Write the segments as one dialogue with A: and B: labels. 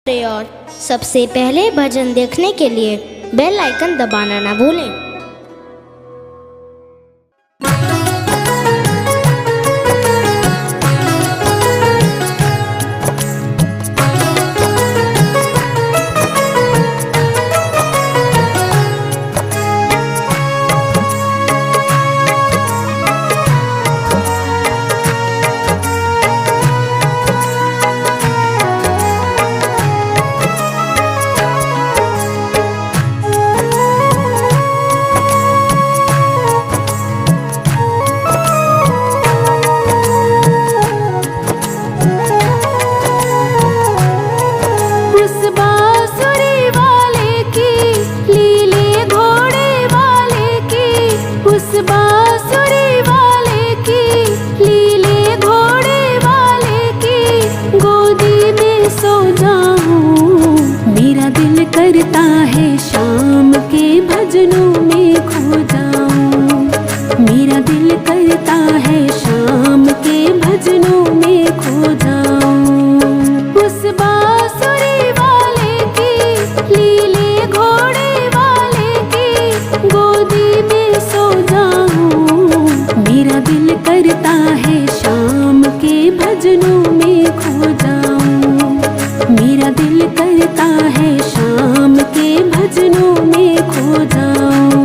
A: और सबसे पहले भजन देखने के लिए बेल आइकन दबाना ना भूलें।
B: करता है शाम के भजनों में खो जाऊं। मेरा दिल करता है शाम के भजनों में खो जाऊं। उस बांसुरी वाले की लीले घोड़े वाले की गोदी में सो जाऊं। मेरा दिल करता है शाम के भजनों में खो जाऊं। मेरा दिल करता है शाम के भजनों में खो जाऊं।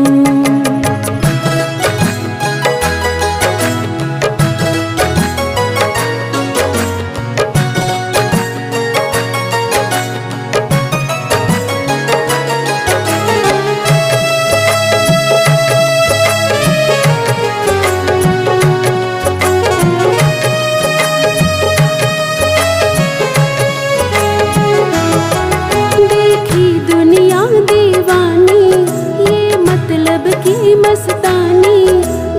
B: की मस्तानी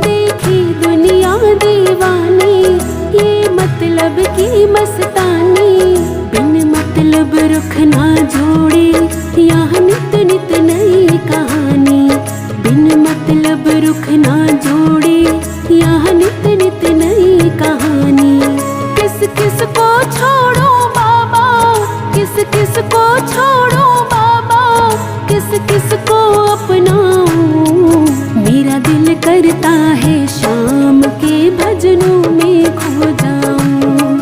B: देखी दुनिया दीवानी, ये मतलब की मस्तानी। बिन मतलब रुख ना जोड़े यहाँ नित नित नई कहानी। बिन मतलब रुख ना जोड़े यहाँ नित नित नई कहानी। किस किस को छोड़ो बाबा, किस किस को छोड़ो बाबा, किस किस को अपनाऊं। मेरा दिल करता है शाम के भजनों में खो जाऊं।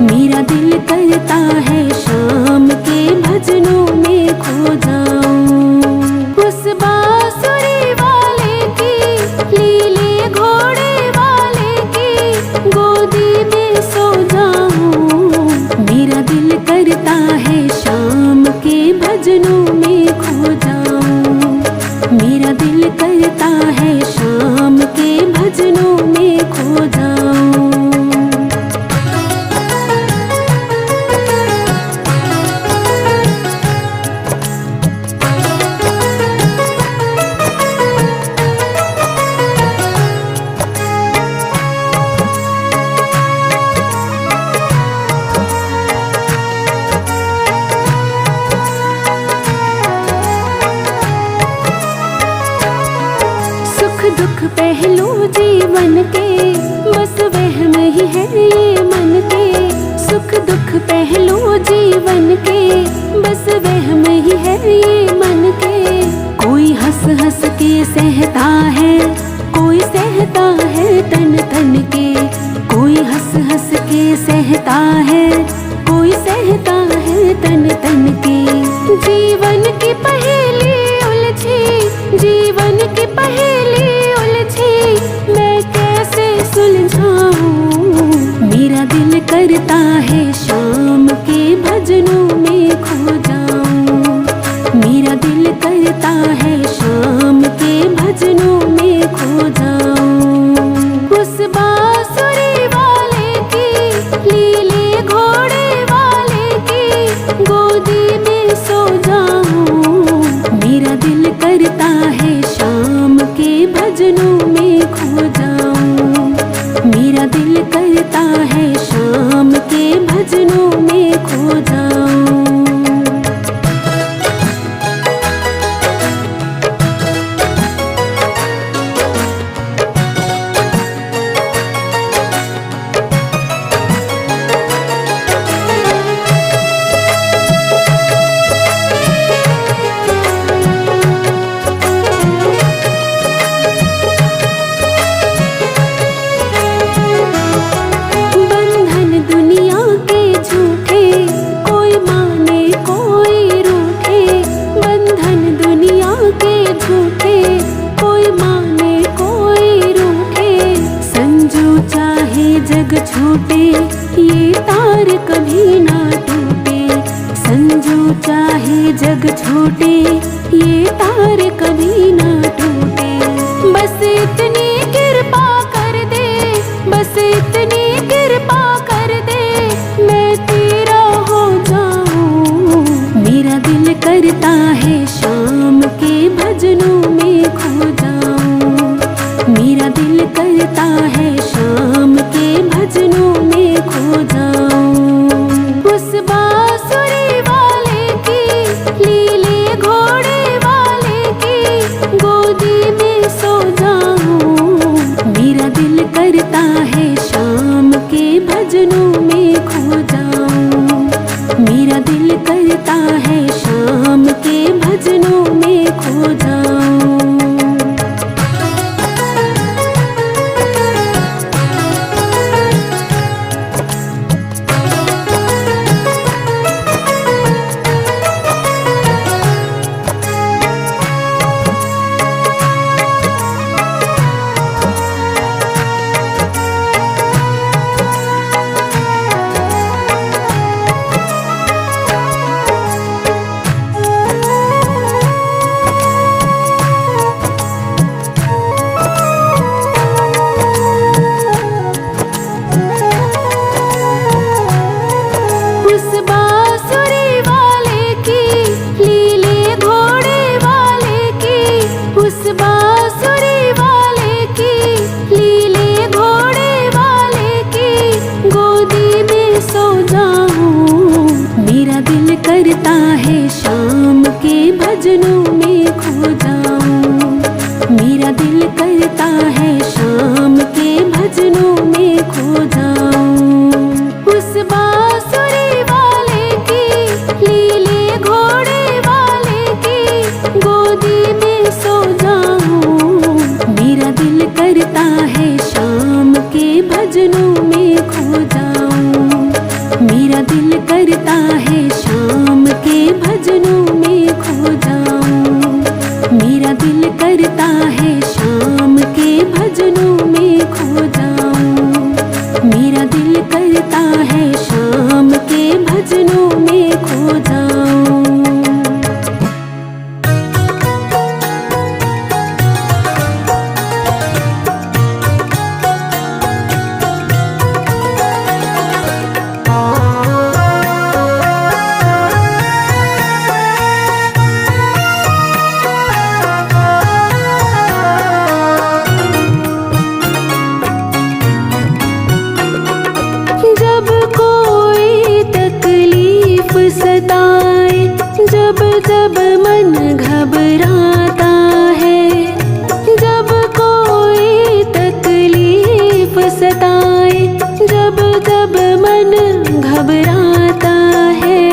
B: मेरा दिल करता है शाम के भजनों में खो जाऊं। उस बांसुरी वाले की लीले घोड़े वाले की गोदी में सो जाऊं। मेरा दिल करता है शाम के भजनों में खो जाऊं। मेरा दिल करता है शाम के भजनों में खो जाऊं। दुख पहलू जीवन के बस वहम ही है ये मन के। सुख दुख पहलू जीवन के बस वहम ही है ये मन के। कोई हंस हंस के सहता है, कोई सहता है तन तन के। कोई हंस हंस के सहता है, कोई सहता है तन तन के। जीवन की पहेली उलझी, जीवन की पहेली मैं कैसे सुलझाऊं। मेरा दिल करता है शाम के भजनों में खो जाऊं। मेरा दिल करता है शाम के भजनों में खो जाऊं। उस बांसुरी वाले की लीले घोड़े वाले की गोदी में सो जाऊं। मेरा दिल करता है शाम के जग छूटे ये तार कभी ना टूटे। संजो चाहे जग छूटे ये तार कभी ना टूटे। बस इतनी कृपा कर दे, बस इतनी कृपा कर दे, मैं तेरा हो जाऊं। मेरा दिल करता है शाम के भजनों में खो जाऊं। मेरा दिल करता है शाम के भजनों में खो जाऊं। उस बांसुरी वाले की, लीले घोड़े वाले की गोदी में सो जाऊं। मेरा दिल करता है शाम के भजनों में खो जाऊं। मेरा दिल करता है शाम के भजनों में खो जाऊं। करता है शाम के भजनों में खो जाऊं। मेरा दिल करता है शाम के भजनों में खो जाऊं। उस बांसुरी वाले की, लीले घोड़े वाले की गोदी में सो जाऊं। मेरा दिल करता है शाम के भजनों में खो जाऊं। मेरा दिल करता है शाम के भजनों में खो जाऊं। मेरा दिल करता है शाम के भजनों में खो जाऊं। मेरा दिल करता है शाम के भजनों में खो जाऊं। सताए जब जब मन घबराता है, जब कोई तकलीफ सताए जब जब मन घबराता है।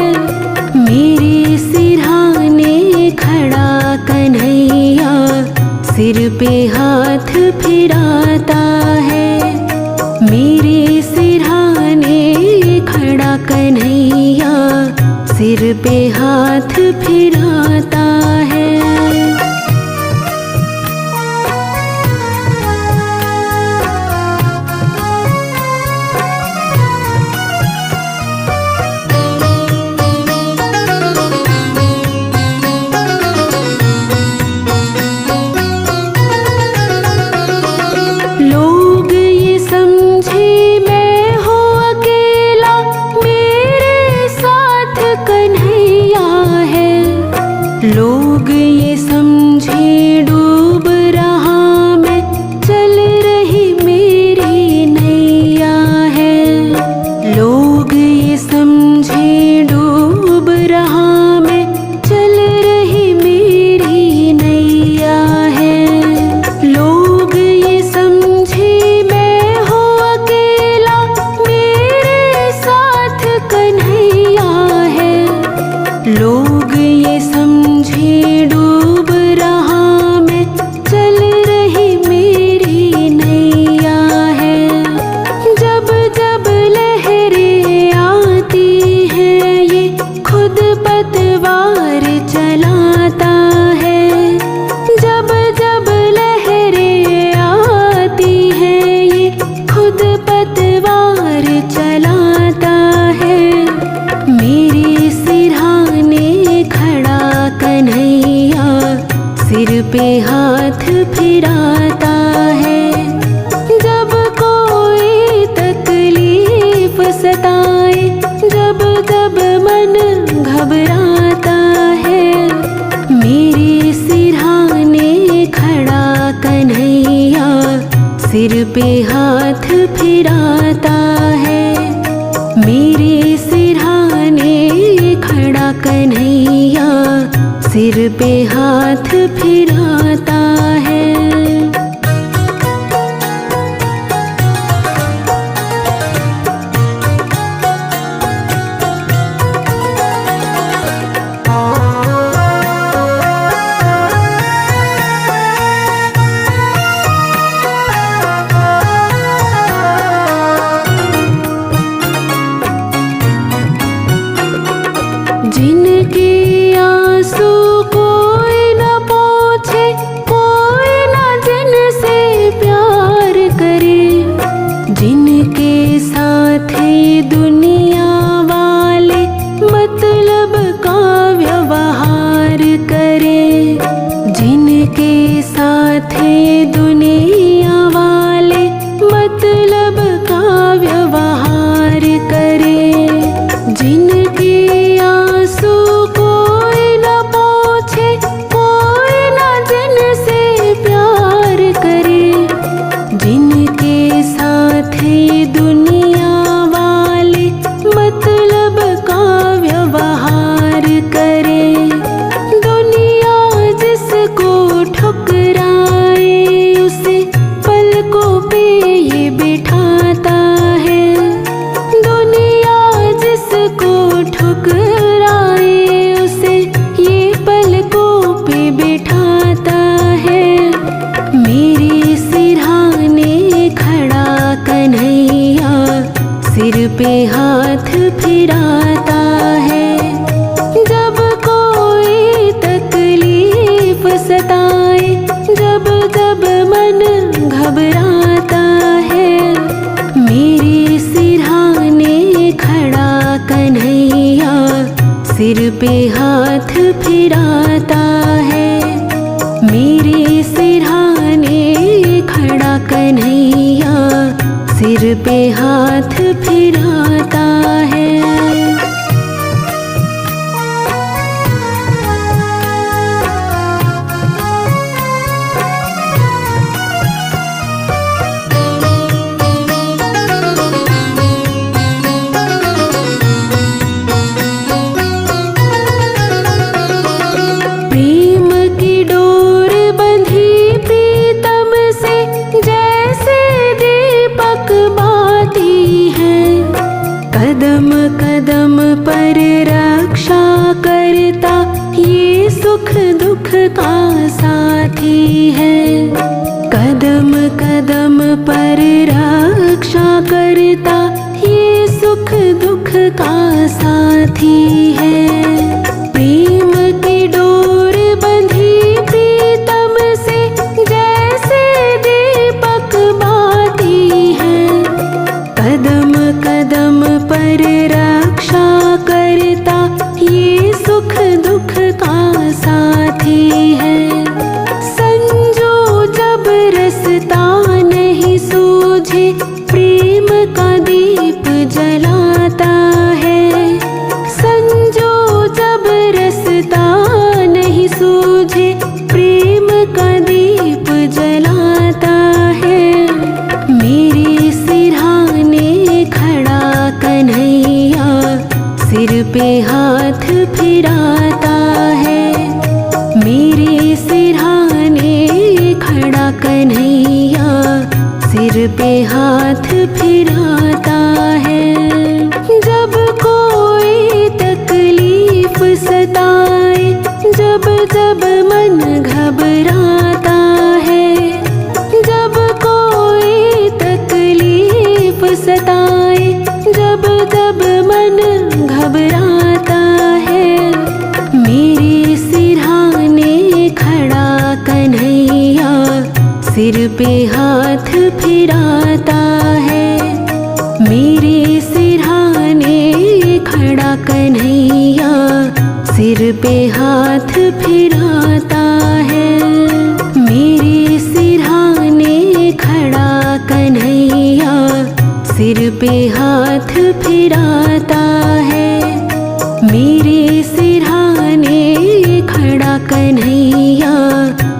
B: मेरे सिरहाने खड़ा कन्हैया सिर पे हाथ फिराता है। मेरे सिरहाने खड़ा कन्हैया सिर पे हाथ फिराता है। लोग ये समझे मैं हूँ अकेला, मेरे साथ कन्हैया है। लोग ये चलाता है। मेरे सिरहाने खड़ा कन्हैया सिर पे हाथ फिराता है। जब कोई तकलीफ सताए, जब जब मन घबराता है, मेरे सिरहाने खड़ा कन्हैया सिर पे हाथ फिराता है। मेरे सिरहाने खड़ा कन्हैया सिर पे हाथ फिराता है। जिनके आंसू कोई न पूछे, कोई न जिनसे प्यार करे, जिनके साथ ही दुनिया वाले मतलब का व्यवहार करे, जिनके साथ ही दुनिया वाले मतलब का व्यवहार करे, जिनके आंसू कोई न पूछे, कोई न जिनसे प्यार करे, जिनके साथ ही दुनिया वाले मतलब का व्यवहार करे। दुनिया जिसको ठुकराए उसे पलकों पे ये बिठाता है। दुनिया जिसको ठुकराए उसे ये पलकों पे बिठाता है। मेरे सिरहाने खड़ा कन्हैया सिर पे हाथ फिराता है। जब कोई तकलीफ सताए, जब जब मन घबराता है, मेरे सिरहाने खड़ा कन्हैया सिर पे हाथ फिराता है। मेरे सिरहाने खड़ा कन्हैया सिर पे हाथ फिराता है। प्रेम की डोर बंधी प्रीतम से, जैसे दीपक बाती है। कदम कदम पर रक्षा करता ये सुख दुख का साथी है। कदम कदम पर रक्षा करता ये सुख दुख का साथी है। प्रेम की डोर बंधी प्रीतम से, जैसे दीपक बाती है। कदम कदम पर रक्षा करता ये सुख दुख का साथी है। संजो जब रसता नहीं सूझे, प्रेम का दीप जलाता है। संजो जब रसता नहीं सूझे, प्रेम का दीप जलाता है। मेरे सिरहाने खड़ा कन्हैया सिर पे हाथ फिराता है। मेरे सिरहाने खड़ा कन्हैया सिर पे हाथ फिराता है। जब कोई तकलीफ सताए, जब जब मन घबराता है, जब कोई तकलीफ सताए, जब जब मन घबराता है, मेरे सिरहाने खड़ा कन्हैया सिर पे हाथ फिराता है। मेरे सिरहाने खड़ा कन्हैया सिर पे हाथ फिराता है। मेरे सिरहाने खड़ा कन्हैया सिर पे हाथ फिराता है। मेरे सिरहाने खड़ा कन्हैया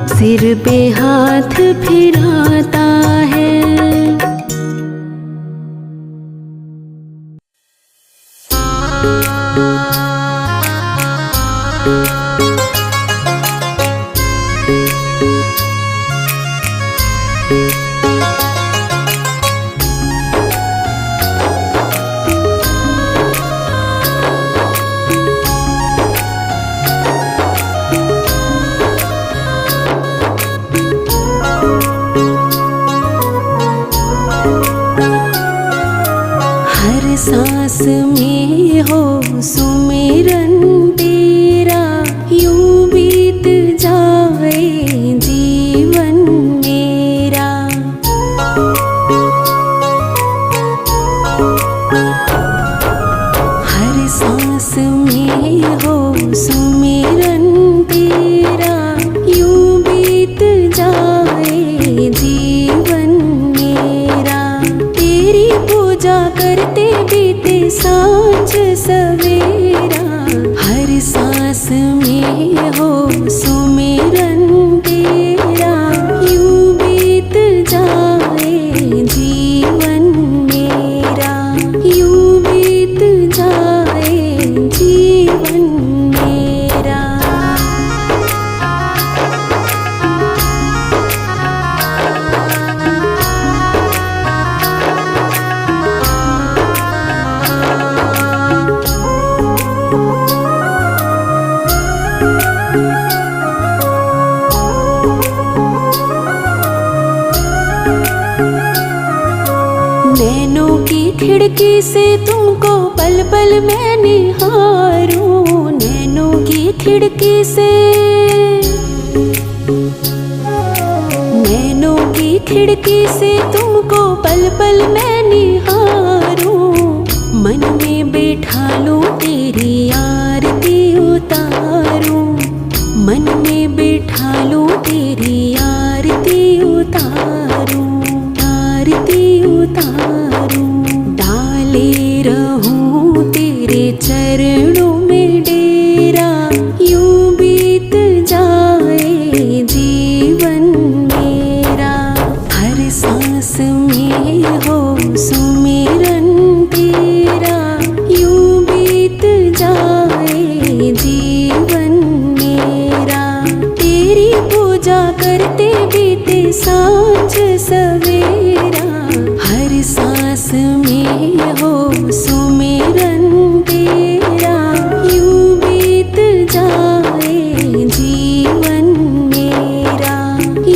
B: सिर पे हाथ फिराता है। सांस में हो सुमिरन तेरा, यूं बीत जाए जीवन मेरा। हर सांस में हो सुमिरन तेरा, यूं बीत जाए जीवन मेरा। तेरी पूजा करते बीते सांझ सवेरा। हर सांस में हो सुमिरन तेरा, यूं बीत जाए जीवन मेरा। यूं बीत जाए जीवन मेरा। नैनों की खिड़की से तुमको पल पल मैं निहारूं। नैनों की खिड़की से, नैनों की खिड़की से तुमको पल पल मैं निहारूं। मन में बैठा लूं तेरी आरती उतारूं। मन में बैठा लूं तेरी आरती उतारूं। आरती उतारूं। डाले रहूं तेरे चरणों में डेरा, यूं बीत जाए जीवन मेरा। हर सांस में हो सुमिरन तेरा, यूं बीत जाए जीवन मेरा। तेरी पूजा करते बीते सांझ सवेरा। हर सांस में हो सुमिरन तेरा, यूं बीत जाए जीवन मेरा।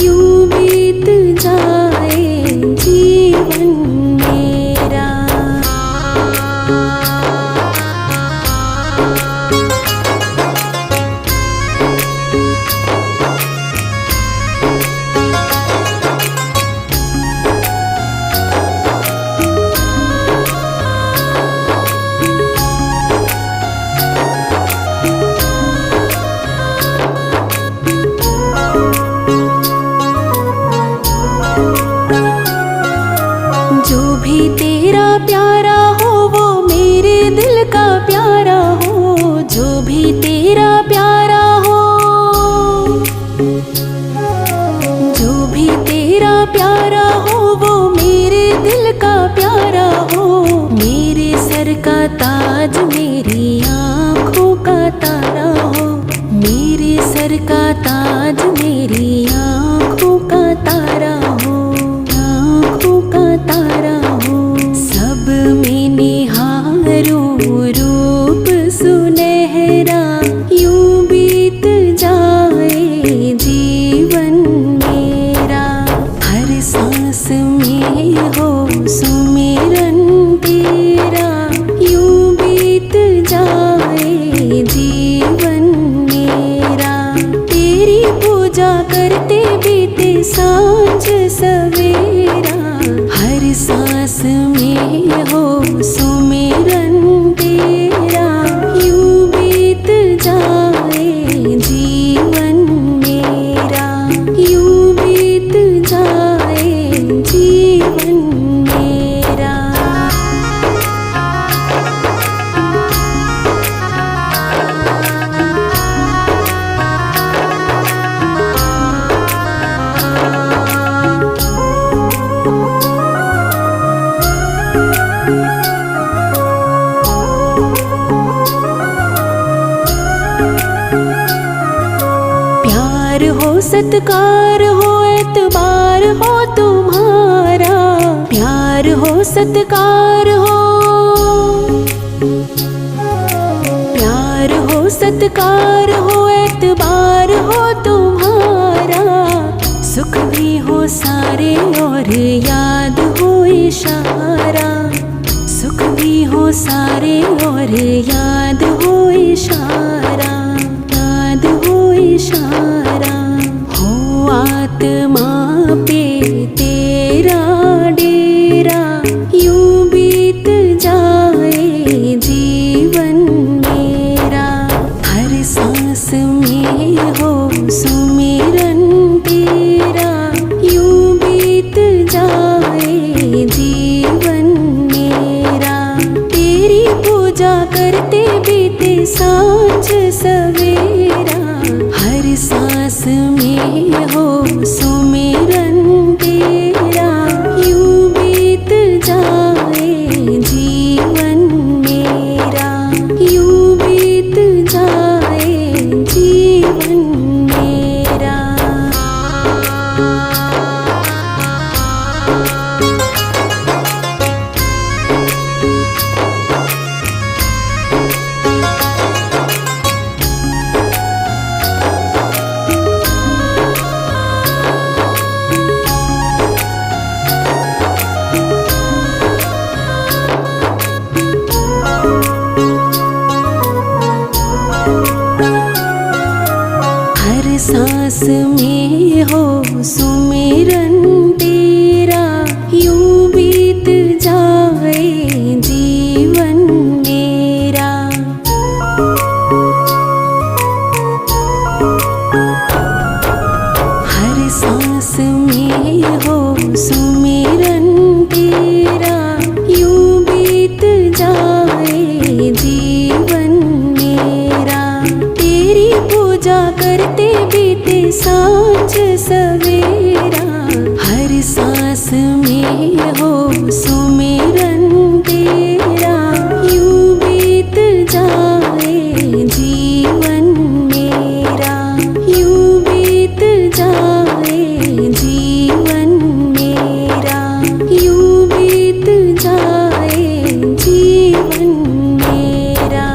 B: यूं बीत जाए जीवन मेरा। जो भी तेरा प्यारा हो वो मेरे दिल का प्यारा हो। जो भी तेरा प्यारा हो, जो भी तेरा प्यारा हो वो मेरे दिल का प्यारा हो। मेरे सर का ताज मेरी आँखों का तारा हो। मेरे सर का ताज मेरी आँखों का तारा हो। आँखों का तारा हो। सब में निहारूं रूप सुनहरा, यूं बीत जाए जीवन मेरा। हर सांस में हो सुमिरन तेरा, यूं बीत जाए जीवन मेरा। तेरी पूजा सत्कार हो एतबार हो तुम्हारा, प्यार हो सत्कार हो, प्यार हो सत्कार हो एतबार हो तुम्हारा, सुख भी हो सारे और याद हो इशारा, सुख भी हो सारे और याद हो इशारा, याद हो इशारा। हो आत्मा पे तेरा डेरा, यूं बीत जाए जीवन मेरा, हर सांस में हो सुमिरन तेरा, यूं बीत जाए जीवन मेरा, तेरी पूजा करते बीते सांझ सवेरा, हर सांस में हो सुमिरन तेरा, यूं बीत जाए जीवन मेरा, यूं बीत जाए जीवन मेरा। हर सांस में हो सुमिरन तेरा, यूं बीत जाए जीवन मेरा। हर सांस में हो सुमिरन तेरा, यूं बीत जाए जीवन मेरा, तेरी पूजा करते बीते सांझ सवेरा, हर सांस में हो सुमिरन तेरा, यूं बीत जाए जीवन मेरा, यूं बीत जाए जीवन मेरा, यूं बीत जाए जीवन मेरा।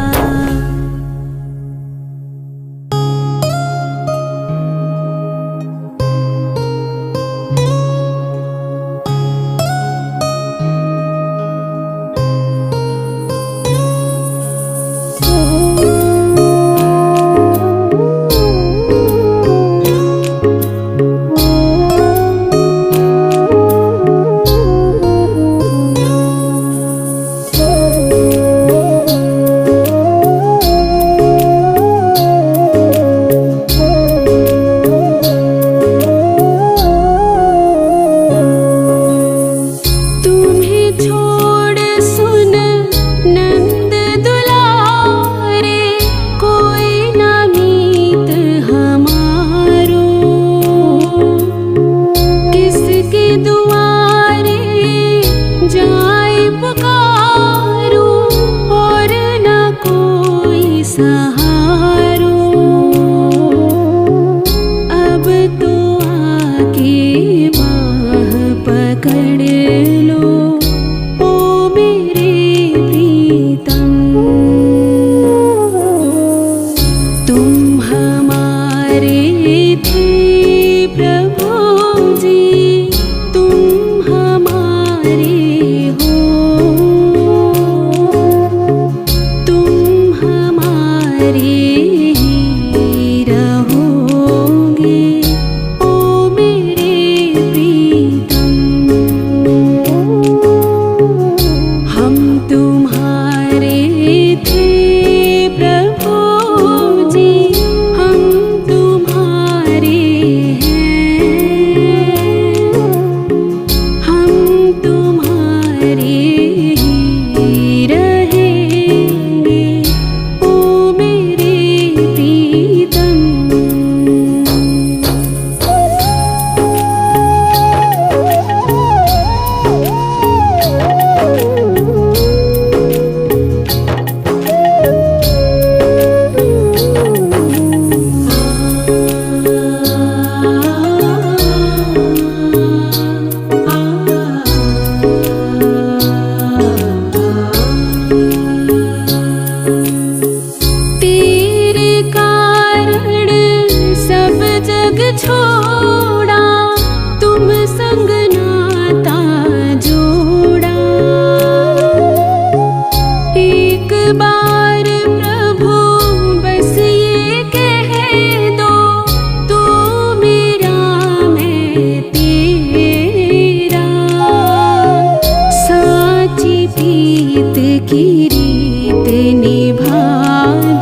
B: रीत निभा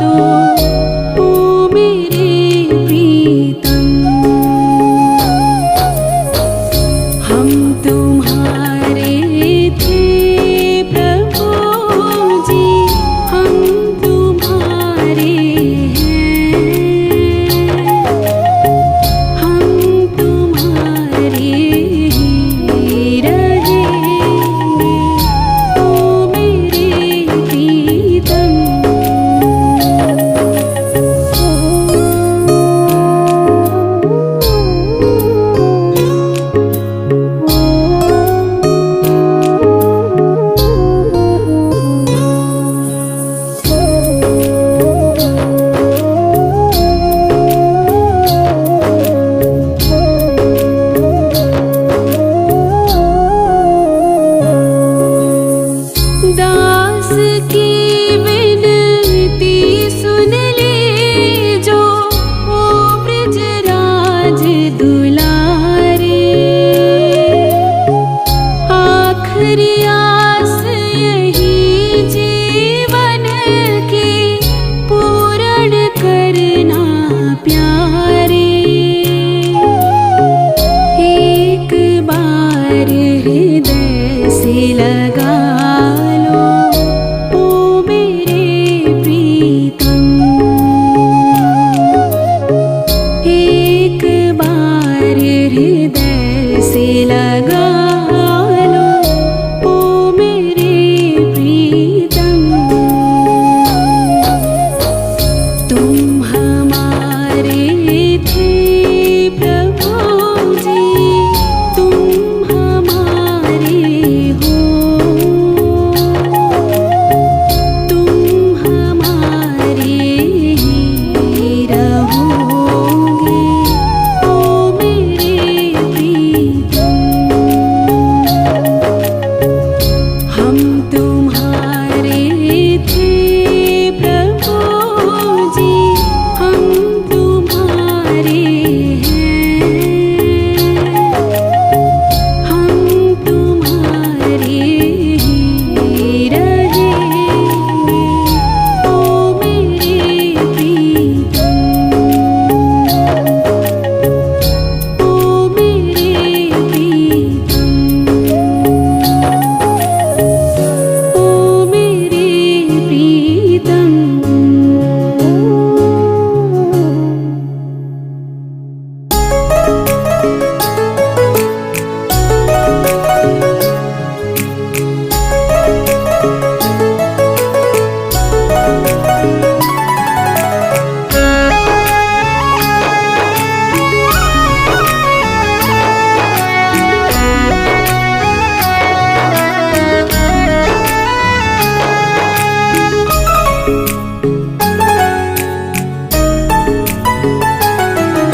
B: दो ओ मेरे प्रीतम। हम तुम्हारे थे प्रभु जी, हम तुम्हारे हैं, हम तुम्हारे ही रहेंगे ओ मेरे प्रीतम। दास की विनती सुन ले जो ओ ब्रजराज दुलारे। आखिरी आस यही जीवन की पूर्ण करना प्यारे। एक बार हृदय से लगा लो ओ मेरे प्रीतम। एक बार हृदय से लगा लो ओ मेरे प्रीतम। तुम हमारे थे प्रभु जी, तुम हमारे हो, तुम हमारे ही रहोगे ओ मेरे प्रीतम। हम तुम्हारे थे प्रभु जी, हम तुम्हारे हैं, हम तुम्हारे ही रहेंगे ओ मेरे प्रीतम। ओ मेरे प्रीतम, ओ मेरे प्रीतम।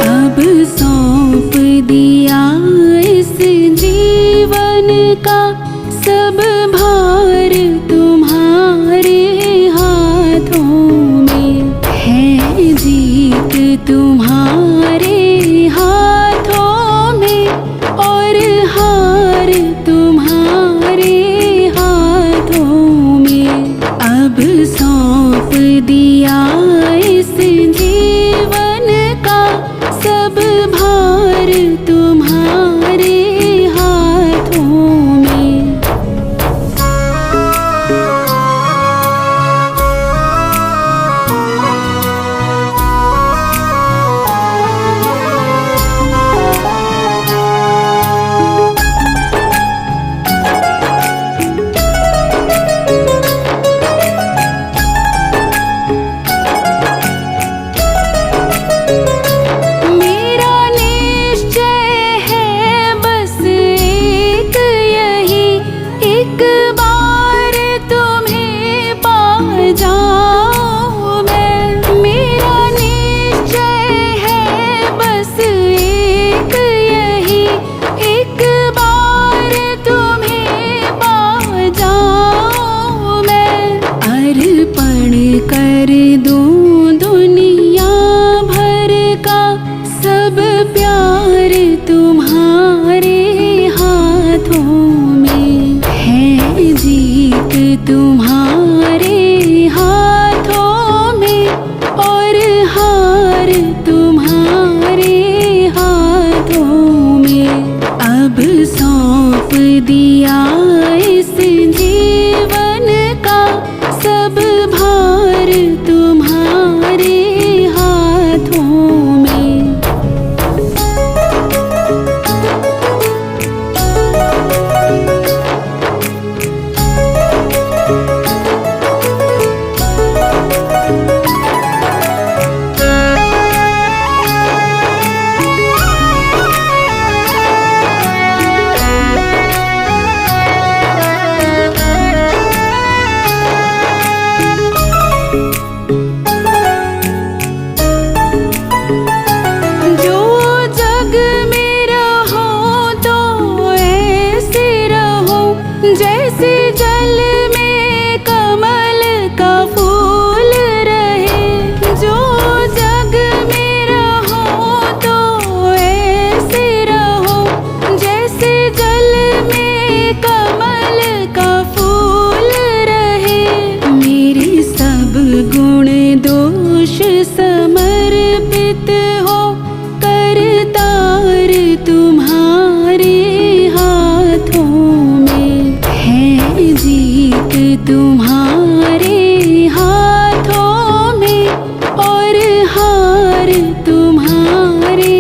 B: अब सौंप दिया इस जीवन का सब भार तुम्हारे हाथों में है। जीत तुम्हारे हाथों में और हार तुम्हारे हाथों में। अब सौंप दिया इस जीवन का सब भार तुम्हारे हाथों में। मेरा निश्चय है बस एक यही, एक बार तुम्हें पा जाऊं मैं। मेरा निश्चय है बस एक यही, एक बार तुम्हें पा जाऊं मैं। अर्पण कर दूं दुनिया भर का सब प्यार तुम्हारे हाथों में है। जीत तुम्हारे तुम्हारे हाथों में और हार तुम्हारे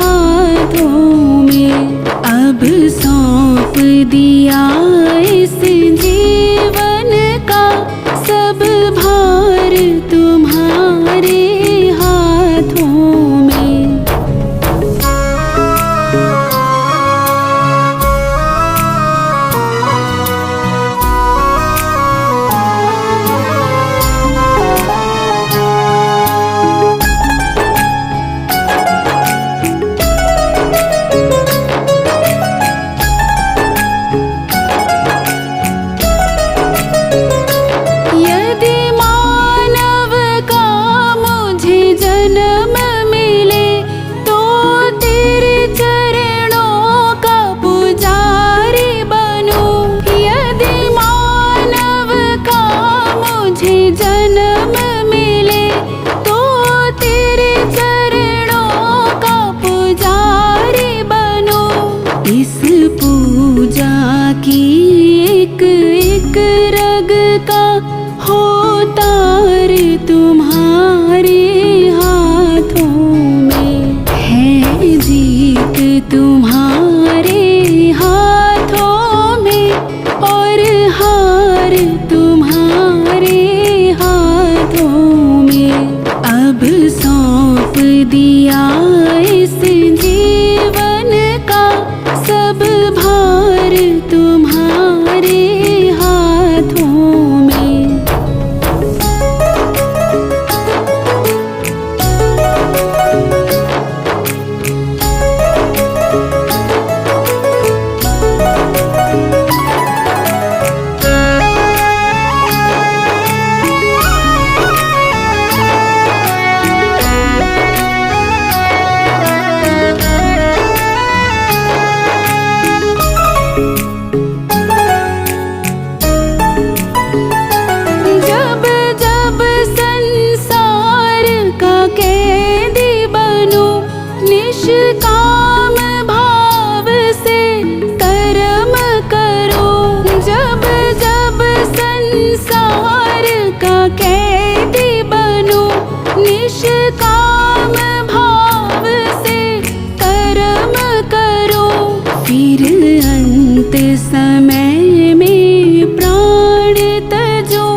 B: हाथों में। अब सौंप दिया इस जीवन का सब भार तुम्हारे हाथों में। यदि मानव का मुझे जन्म मिले तो तेरे चरणों का पुजारी बनूं। यदि मानव का मुझे जन्म मिले तो तेरे चरणों का पुजारी बनूं। इस पूजा की एक एक रग का हो तार तुम्हारे हाथों में। है जीत तुम्हारे हाथों में और हार तुम्हारे हाथों में। अब सौंप दिया इस जीवन का सब भार तुम्हारे हाथों में। जब जब संसार का कैदी बनूं निष्काम भाव से कर्म करूं। जब जब संसार का कैदी बनूं निष्काम भाव से कर्म करूं। फिर अंत समय में प्राण तजूं